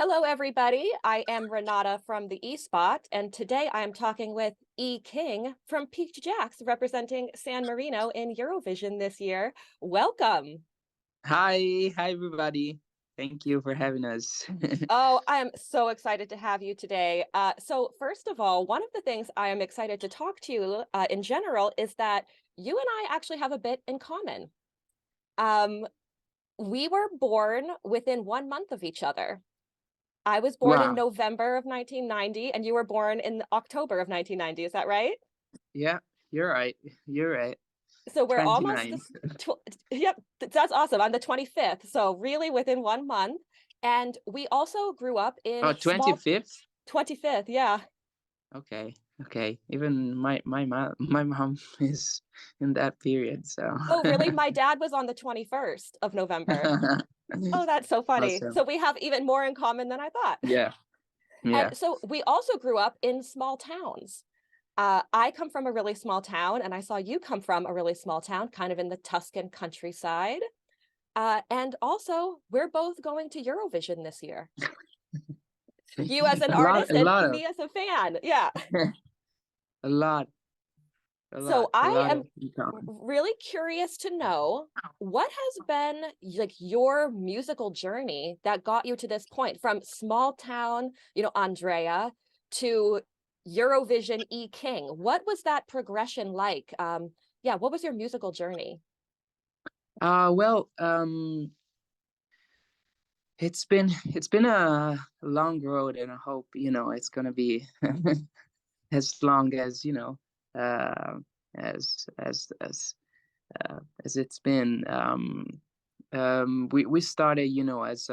Hello, everybody. I am Renata from the E Spot, and today I am talking with E King from Piqued Jacks, representing San Marino in Eurovision this year. Welcome. Hi everybody. Thank you for having us. Oh, I am so excited to have you today. So first of all, one of the things I am excited to talk to you in general is that you and I actually have a bit in common. Um, we were born within 1 month of each other. I was born in Wow. November of 1990, and you were born in October of 1990. Is that right? Yeah, you're right. You're right. So we're almost 29. this. Yep, that's awesome. I'm the 25th, so really within 1 month. And we also grew up Oh, in small 25th? 25th. Yeah. Okay. Okay. Even my mom is in that period, so Oh, really? My dad was on the 21st of November. Oh, that's so funny. awesome. So we have even more in common than I thought. Yeah. And Yeah. so we also grew up in small towns. I come from a really small town, and I saw you come from a really small town, kind of in the Tuscan countryside. And also, we're both going to Eurovision this year. You as an A lot artist a and lot of me as a fan. Yeah. a lot a So lot a I lot am of in common. really curious to know what has been like your musical journey that got you to this point from small town, Andrea, to Eurovision E King. What was that progression like? Yeah, what was your musical journey? Well, it's been a long road, and I hope it's gonna be as long as uh, as as as as it's been. We started as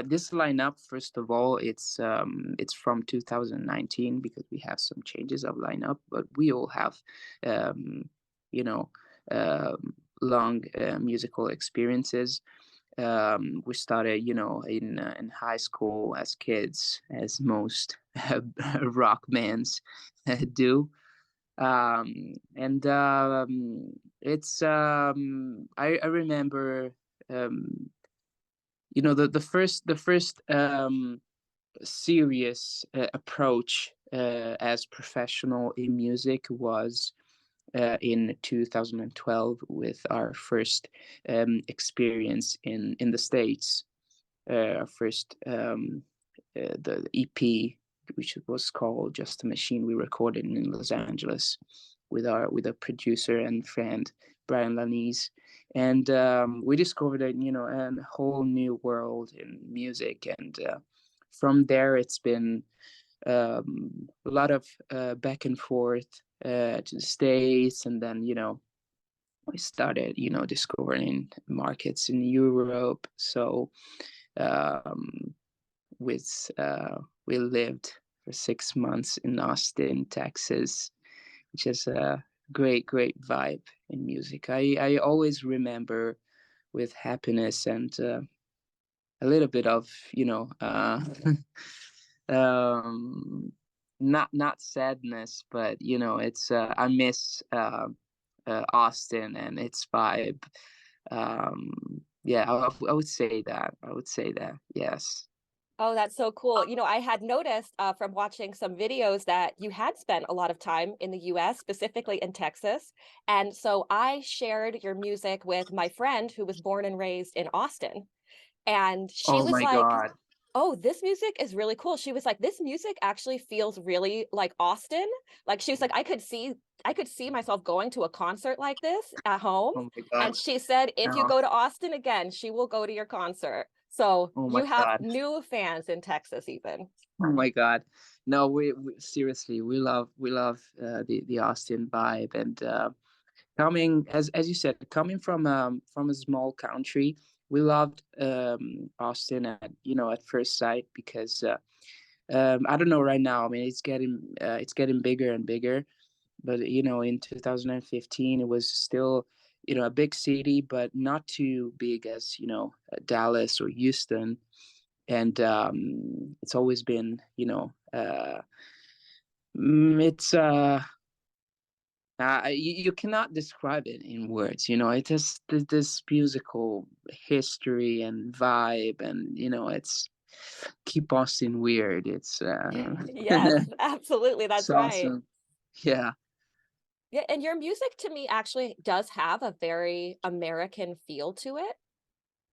this lineup. First of all, it's from 2019 because we have some changes of lineup, but we all have um, you know long musical experiences. We started in high school as kids, as most rock bands do. And it's I remember um the first serious approach as professional in music was in 2012 with our first experience in the States. Our first the EP, which was called Just a Machine, we recorded in Los Angeles with a producer and friend, Brian Lanise. And we discovered a whole new world in music. And from there, it's been a lot of back and forth to the States, and then we started discovering markets in Europe. So um, with we lived for 6 months in Austin, Texas, which is a great vibe in music. I always remember with happiness and a little bit of um, not sadness, but it's I miss Austin and its vibe. Yeah, I would say that. I would say that. Yes. Oh, that's so cool. I had noticed from watching some videos that you had spent a lot of time in the US, specifically in Texas. And so I shared your music with my friend who was born and raised in Austin. And she Oh was my like, God. oh, this music is really cool. She was like, this music actually feels really like Austin. Like she was like, I could see myself going to a concert like this at home. Oh my God. And she said, if you Oh, go to Austin again, she will go to your concert. So oh my you have God. new fans in Texas, even. Oh my God. No, we seriously we love the Austin vibe. And coming, as you said, coming from a small country, we loved Austin at first sight because I don't know right now. I mean, it's getting bigger and bigger. But in 2015, it was still a big city, but not too big as Dallas or Houston. And it's always been it's you cannot describe it in words. It has this musical history and vibe, and it's keep Austin weird. It's Yes, absolutely. it's That's right. awesome. Yeah, Yeah, and your music to me actually does have a very American feel to it.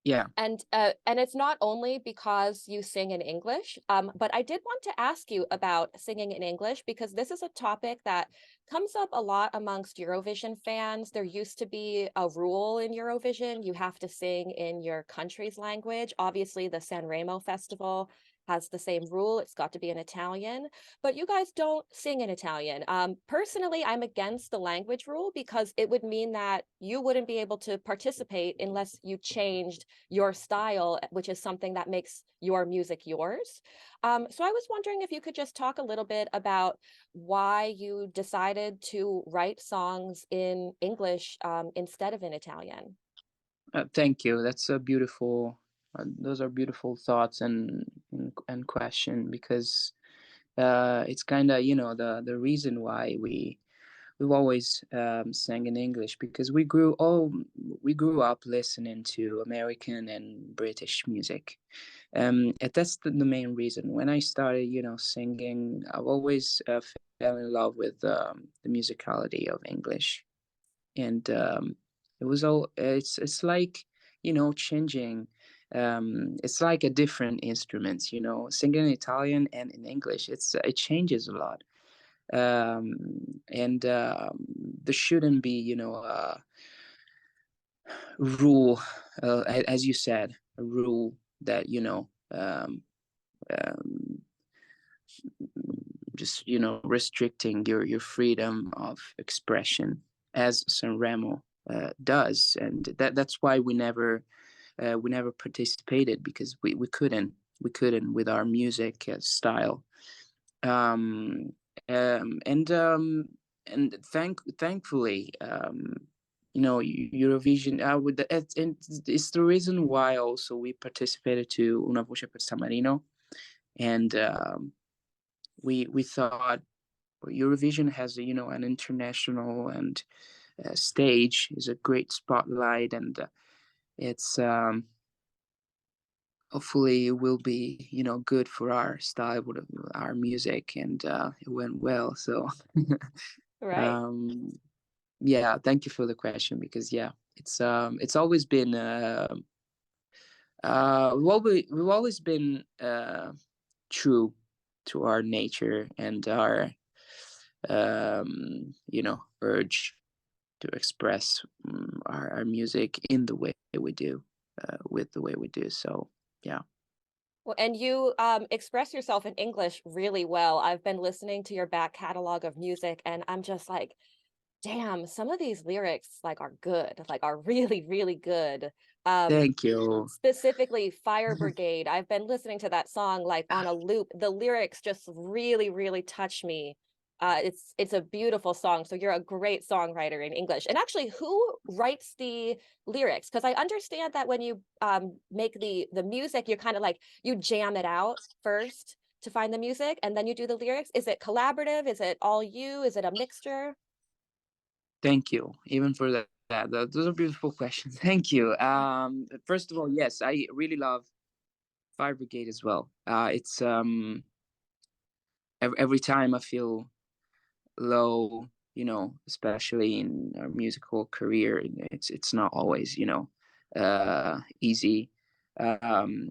yeah. And it's not only because you sing in English, but I did want to ask you about singing in English because this is a topic that comes up a lot amongst Eurovision fans. There used to be a rule in Eurovision, you have to sing in your country's language. Obviously, the Sanremo Festival has the same rule. It's got to be in Italian, but you guys don't sing in Italian. Personally, I'm against the language rule because it would mean that you wouldn't be able to participate unless you changed your style, which is something that makes your music yours. So I was wondering if you could just talk a little bit about why you decided to write songs in English instead of in Italian. Thank you. That's a beautiful. Those are beautiful thoughts and question because it's kind of the reason why we've always sang in English because we grew up listening to American and British music. And that's the main reason. When I started, singing, I've always fell in love with the musicality of English, and it was all. It's like changing. It's like a different instruments. Singing in Italian and in English. It changes a lot, and there shouldn't be rule, as you said, a rule that um, just restricting your freedom of expression as Sanremo does, and that's why we never participated because we couldn't with our music style. um, and thankfully, Eurovision. It's the reason why also we participated to Una Voce per Marino, and we thought Eurovision has an international and stage is a great spotlight, and it's hopefully it will be good for our style with our music, and it went well. So Right. um yeah, thank you for the question because yeah, it's always been we've always been true to our nature and our urge to express our music in the way we do, with the way we do. So yeah. Well, and you express yourself in English really well. I've been listening to your back catalog of music, and I'm just like, damn, some of these lyrics like are good, like are really, really good. Um, Thank you. Specifically Fire Brigade. I've been listening to that song like on a loop. The lyrics just really, really touch me. It's a beautiful song. So you're a great songwriter in English. And actually, who writes the lyrics? Because I understand that when you make the music, you're kind of like you jam it out first to find the music, and then you do the lyrics. Is it collaborative? Is it all you? Is it a mixture? Thank you even for that. Those are beautiful questions. Thank you. First of all, yes, I really love Fire Brigade as well. It's every time I feel low, especially in our musical career, it's not always easy. um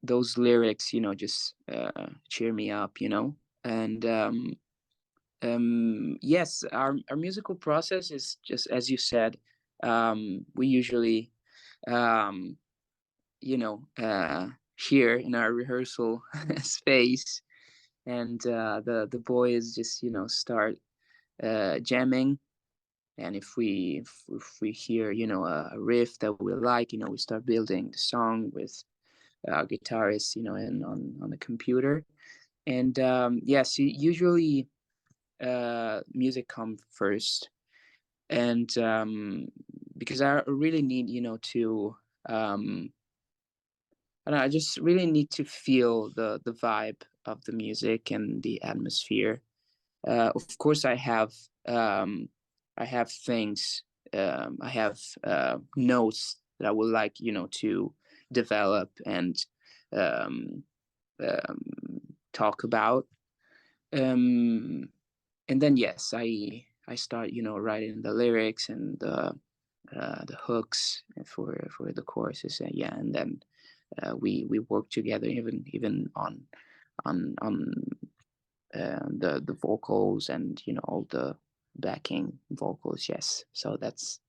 those lyrics just cheer me up, and yes, our musical process is just as you said. We usually um here in our rehearsal space, and the boys just start jamming. And if we hear a riff that we like, we start building the song with our guitarist, and on the computer. And yes, usually music come first, and because I really need to I don't know, I just really need to feel the vibe of the music and the atmosphere. Of course, um, I have things, I have notes that I would like to develop, and um, talk about. Um, and then yes, I start, writing the lyrics and the hooks for the choruses, and yeah, and then we work together, even on the vocals, and all the backing vocals. Yes, so that's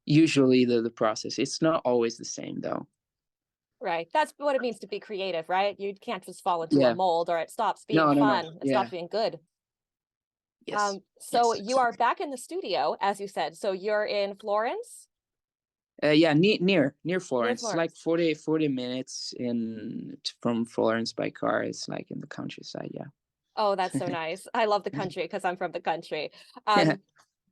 usually the process. It's not always the same though. Right. That's what it means to be creative, right? You can't just fall into a Yeah. mold or it stops being No, no, no. fun. It stops Yeah. being good. Yes. So Yes. you are back in the studio, as you said. So you're in Florence, Yeah, near near Florence. It's like Florence. 40 minutes in from Florence by car. It's like in the countryside. Oh, that's so nice. I love the country because I'm from the country. Yeah. Um,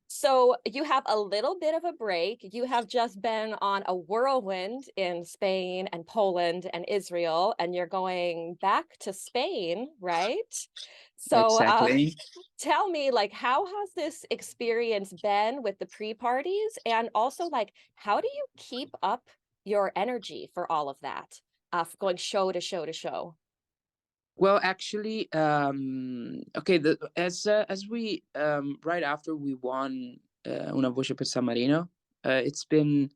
So you have a little bit of a break. You have just been on a whirlwind in Spain and Poland and Israel, and you're going back to Spain, right? So Exactly. tell me, like, how has this experience been with the pre-parties? And also, like, how do you keep up your energy for all of that, going show to show to show? Well, actually, okay. As we right after we won Una Voce per San Marino, it's been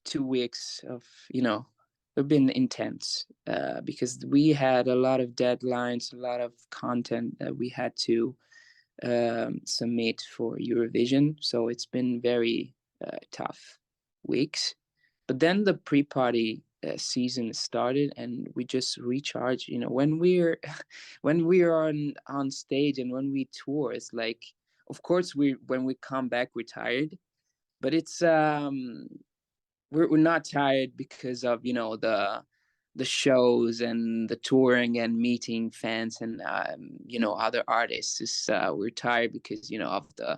2 weeks of, they've been intense, because we had a lot of deadlines, a lot of content that we had to submit for Eurovision. So it's been very tough weeks. But then the pre-party season started, and we just recharge. When we're when we're on stage and when we tour, it's like, of course, we when we come back, we're tired, but it's we're not tired because of the shows and the touring and meeting fans and other artists. We're tired because of the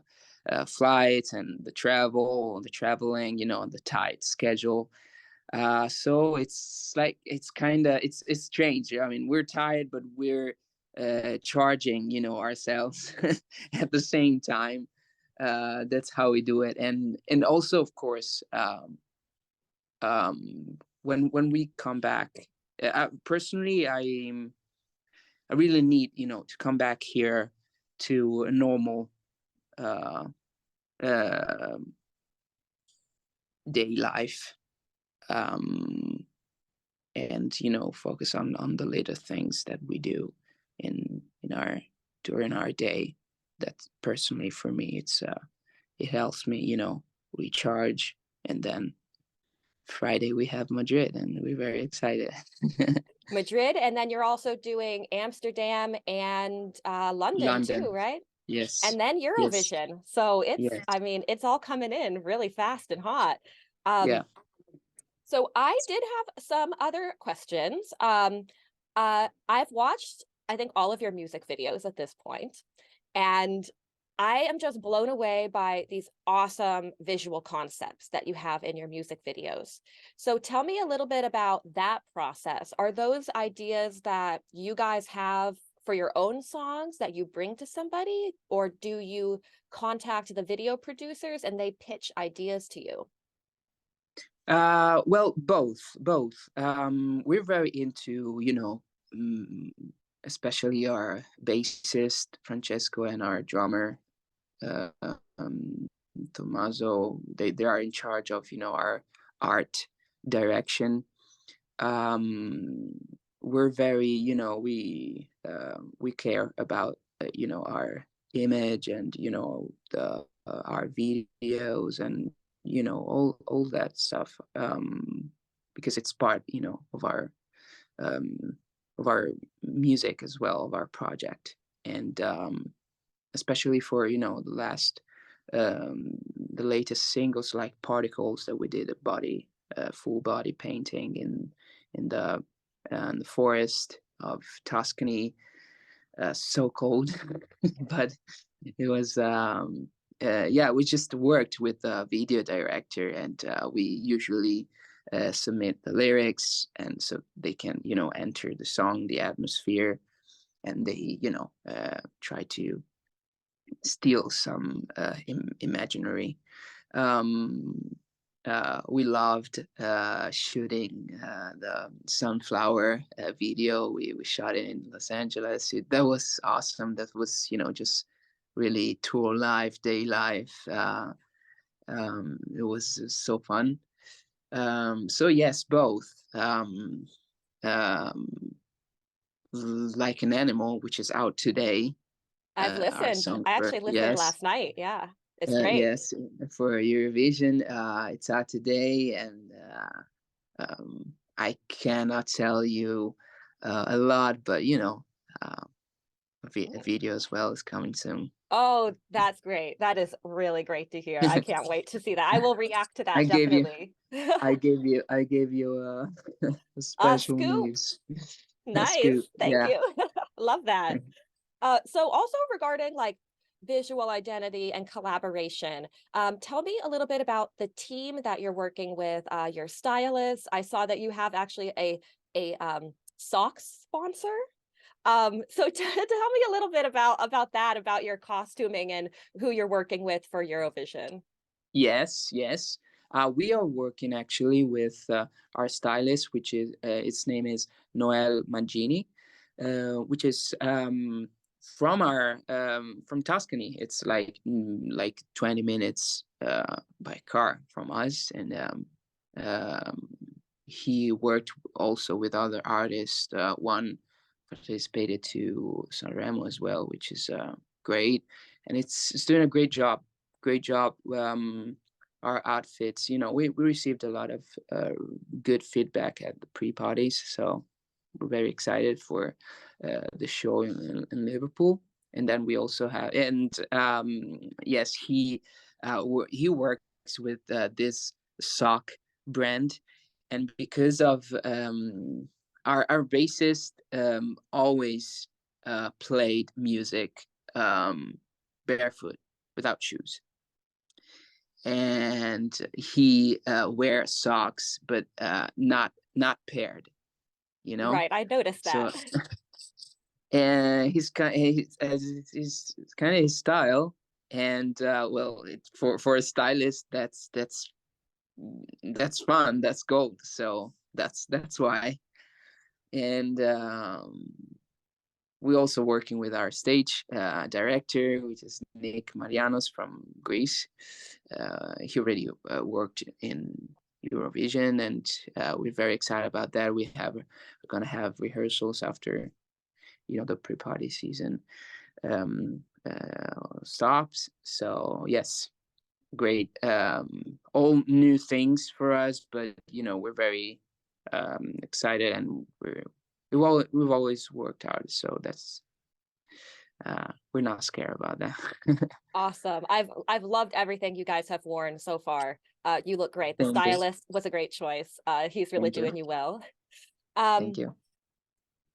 flights and the traveling, and the tight schedule. So it's like, it's kind of, it's strange. I mean, we're tired, but we're charging, ourselves at the same time. That's how we do it. And also, of course, when we come back, personally, I really need, to come back here to a normal uh, uh, day life, um, and focus on the little things that we do in our during our day. That personally for me, it helps me, recharge. And then Friday we have Madrid, and we're very excited. Madrid, and then you're also doing Amsterdam and London too, London. right? Yes. And then Yes. Eurovision. So it's, Yes. I mean, it's all coming in really fast and hot. Um, Yeah. so I did have some other questions. I've watched, I think, all of your music videos at this point, and I am just blown away by these awesome visual concepts that you have in your music videos. So tell me a little bit about that process. Are those ideas that you guys have for your own songs that you bring to somebody, or do you contact the video producers and they pitch ideas to you? Well, both. We're very into, mm, especially our bassist Francesco and our drummer uh, um, Tommaso. They are in charge of, our art direction. um we're very, we care about, our image, and our videos, and all that stuff, because it's part, um of our music as well, of our project. And especially for, the latest singles, like Particles, that we did a full body painting in the forest of Tuscany. So cold, but it was, yeah, we just worked with the video director, and we usually submit the lyrics, and so they can, enter the song, the atmosphere, and they, try to steal some imaginary. Um, we loved shooting the sunflower video. We shot it in Los Angeles. That was awesome. That was, just really tour life, day life. It was so fun. So yes, both. Um, like an Animal, which is out today. I've Our listened. song I for, actually listened yes. last night. Yeah, it's great. Yes, for Eurovision. It's out today, and I cannot tell you a lot, but a video as well is coming soon. Oh, that's great. That is really great to hear. I can't wait to see that. I will react to I that gave you, definitely. I gave you a A special scoop. news, a Nice. scoop. Thank Yeah. you. Love that. So also regarding like visual identity and collaboration, tell me a little bit about the team that you're working with, your stylist. I saw that you have actually a socks sponsor. So tell me a little bit about that, about your costuming and who you're working with for Eurovision. Yes, yes. We are working actually with our stylist, which is its name is Noel Mangini, which is from Tuscany. It's like 20 minutes by car from us, and um, he worked also with other artists. One participated to Sanremo as well, which is great, and it's doing a great job. Great job. Our outfits, we received a lot of good feedback at the pre-parties, so we're very excited for the show in Liverpool. And then we also have, and yes, he works with this sock brand, and because of our bassist always played music barefoot without shoes, and he wears socks, but not paired, you know. Right, I noticed that. So and he's kind of his style, and well, for a stylist, that's fun, that's gold. So that's why. And we're also working with our stage director, which is Nick Marianos from Greece. He already worked in Eurovision, and we're very excited about that. We're gonna have rehearsals after the pre-party season stops. So yes, great. All new things for us, but we're very excited, and we've always worked hard. So that's we're not scared about that. Awesome. I've loved everything you guys have worn so far. You look great. The Thank you. stylist was a great choice. He's really Thank you. doing you well. Thank you.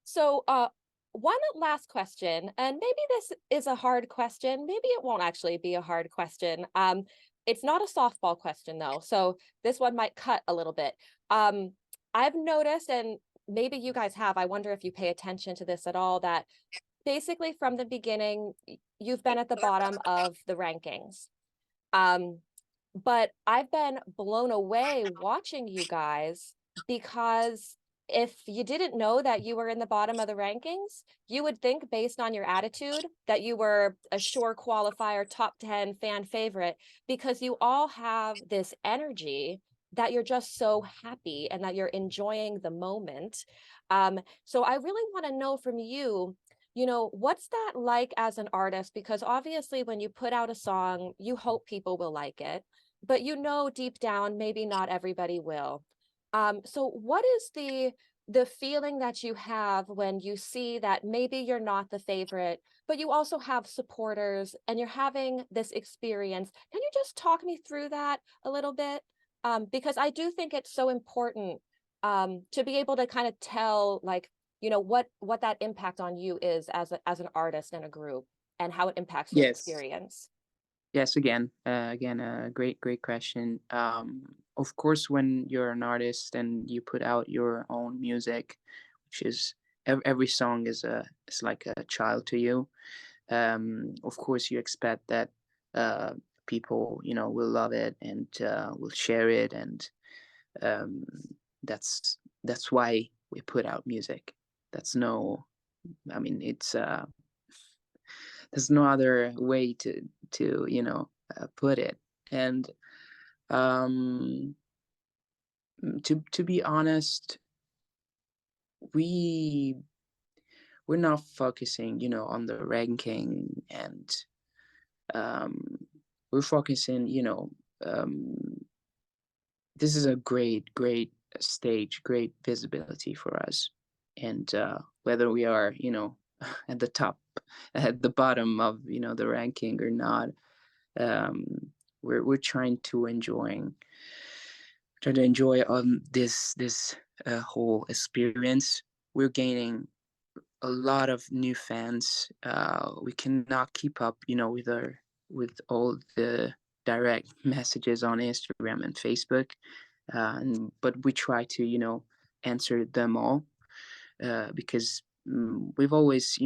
So one last question, and maybe this is a hard question. Maybe it won't actually be a hard question. It's not a softball question though, so this one might cut a little bit. I've noticed, and maybe you guys have, I wonder if you pay attention to this at all, that basically from the beginning, you've been at the bottom of the rankings. Um, but I've been blown away watching you guys, because if you didn't know that you were in the bottom of the rankings, you would think based on your attitude that you were a sure qualifier, top 10 fan favorite, because you all have this energy that you're just so happy and that you're enjoying the moment. So I really want to know from you, what's that like as an artist? Because obviously when you put out a song, you hope people will like it, but deep down, maybe not everybody will. So what is the feeling that you have when you see that maybe you're not the favorite, but you also have supporters and you're having this experience? Can you just talk me through that a little bit? Because I do think it's so important to be able to kind of tell, like, what that impact on you is as an artist in a group, and how it impacts your Yes. experience. Yes, again, a great question. Of course, when you're an artist and you put out your own music, which is every song is like a child to you. Of course, you expect that people, will love it and will share it, and um, that's why we put out music. That's no, I mean, it's there's no other way to put it. And um, to be honest, we we're not focusing, on the ranking, and um, we're focusing, um, this is a great stage, great visibility for us. And whether we are, at the top, at the bottom of, the ranking or not, um, we're trying to enjoy this whole experience. We're gaining a lot of new fans. We cannot keep up, with all the direct messages on Instagram and Facebook, but we try to, answer them all, because we've always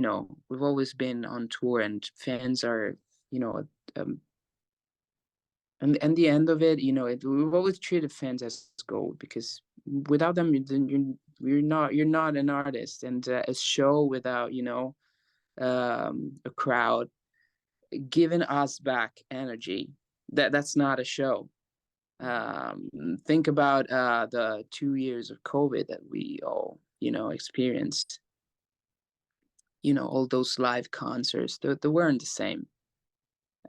been on tour, and fans are, you know um, and the end of it, we've always treated fans as gold, because without them, you're not an artist. And a show without, a crowd giving us back energy, that's not a show. Think about the 2 years of COVID that we all, experienced. All those live concerts, they weren't the same.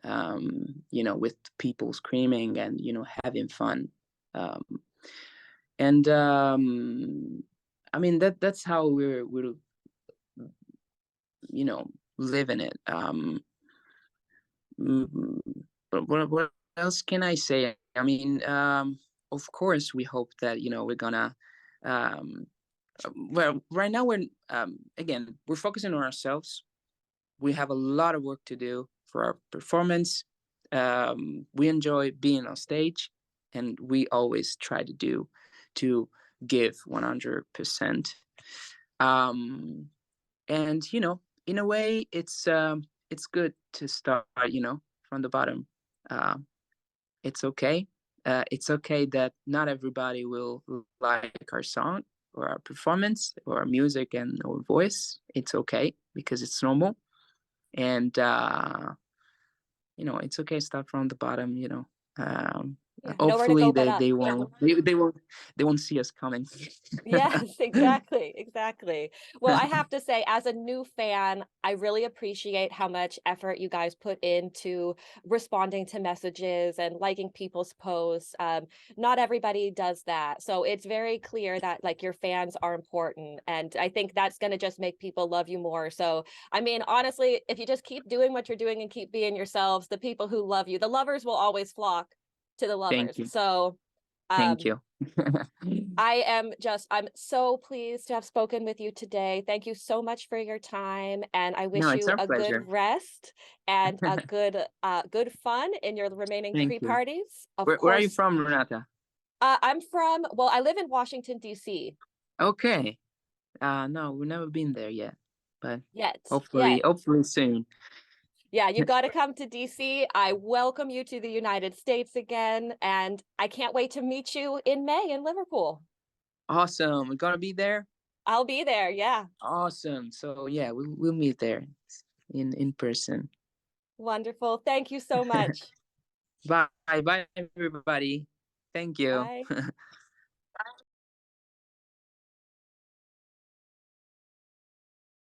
With people screaming and, having fun. Um, and I mean, that's how we're living it. Mm, but what else can I say? I mean, of course, we hope that, we're gonna. Um, well, right now we're focusing on ourselves. We have a lot of work to do for our performance. We enjoy being on stage, and we always try to give 100%. Um, and in a way, it's good to start, from the bottom. Uh, it's okay. It's okay that not everybody will like our song or our performance or our music and our voice. It's okay, because it's normal. And it's okay, start from the bottom. um Yeah, nowhere to Hopefully go but they up. they won't they won't see us coming. Yes, exactly, exactly. Well, I have to say, as a new fan, I really appreciate how much effort you guys put into responding to messages and liking people's posts. Not everybody does that. So it's very clear that like your fans are important. And I think that's going to just make people love you more. So, I mean, honestly, if you just keep doing what you're doing and keep being yourselves, the people who love you, the lovers will always flock to the Thank lovers. you. So, Thank um, you. I'm so pleased to have spoken with you today. Thank you so much for your time, and I No, wish it's you our a good pleasure. rest and a good fun in your remaining Thank you. pre-parties. Of Where are you course, from, Renata? I live in Washington, D.C. Okay. No, we've never been there yet, but Yet. hopefully, Yeah. hopefully soon. Yeah, you got to come to DC. I welcome you to the United States again, and I can't wait to meet you in May in Liverpool. Awesome. We're gonna be there. I'll be there. Yeah. Awesome. So yeah, we'll meet there in person. Wonderful. Thank you so much. Bye, bye, everybody. Thank you. Bye.